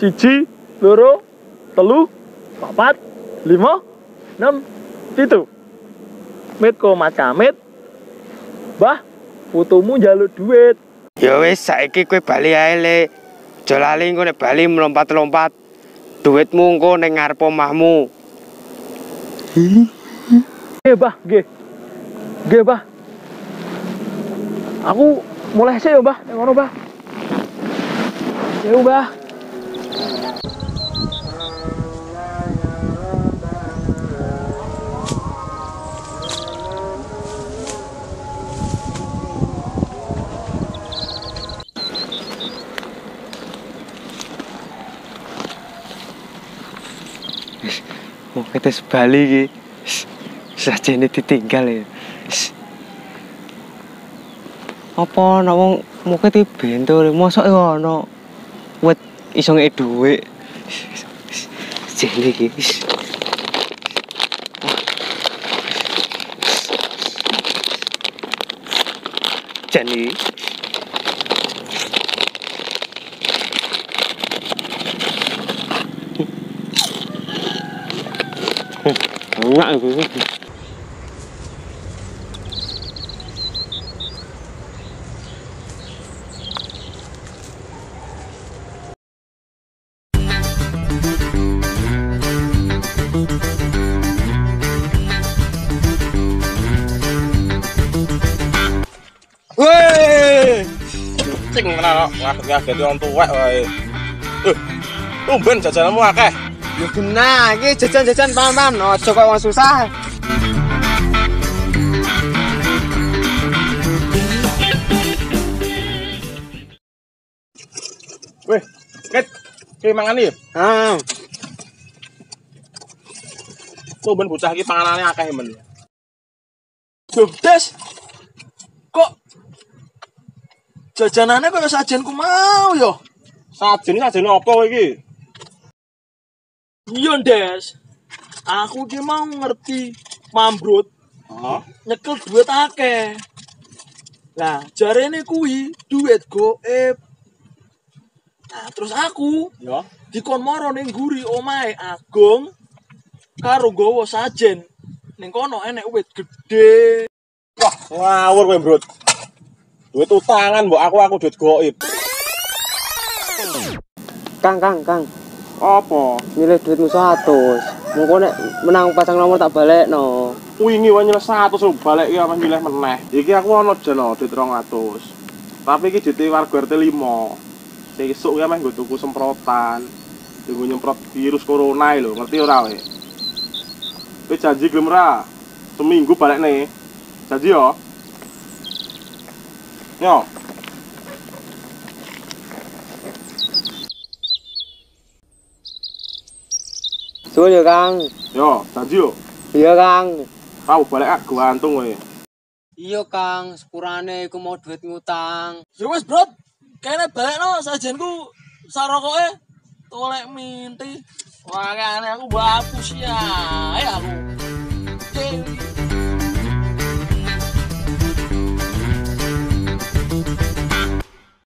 1, 2, 3, 4, 5, 6, 7. Mit komat kamit. Bah, putumu njaluk duit. Ya wis saiki kowe bali ae le. Aja lali engko nek bali melompat-lompat. Duitmu engko ning ngarep omahmu. Nggih, Bah, nggih. Nggih, Bah. Aku mulai sih ya, Bah. Ning ngono, Bah. Ya, Bah. Ketes Bali iki. Sajene ditinggal ya. Apa nek wong moket iki bento mosok ono wit iso ngek dhuwit. Jene iki. Jane. Enggak gue. Weh. Cing tenan kok ngaget-ngaget wong tuwek wae. Tumben jajananmu akeh. Ya genah iki jajan-jajan paham-paham aja kok wong susah. Weh, Ket, ki mangan iki. Heeh. Tumben bocah iki panganane akeh men. Duh, Des. Kok jajanannya kaya sajenku mau yo. Sajen apa kowe iki? Iya, Des. Aku ki mau ngerti mambrut Heeh. nyekel duit akeh. Lah, jarene kuwi duit goib. Nah, terus aku Ya. dikon moro ning guri omahe Agung karo nggawa sajen. Ning kono enek wit gedhe. Wah, ngawur kowe, Bro. Duit utangan mbok aku duit goib. Kang. Apa? Milih duitmu 100. Mengko nek menang pasang nomor tak balekno. Wingi wae nyeleh 100 lho balik iki apa milih meneh. Iki aku ono jeno duit 200. Tapi iki duit warga RT 5. Sesuk ya meh nggo tuku semprotan. Nggo nyemprot virus corona lho, ngerti ora kowe? Kowe janji gelem ora? Seminggu balik nih. Janji yo. Yo. Suwun ya, Kang. Yo, janji yo. Iya, Kang. Kau balik aku gantung kowe. Iya, Kang. Sepurane iku mau duit ngutang. Ya wis, Bro. Kene balekno sajenku sarokoke tolek minti. Makane aku mbok hapus ya. Aku.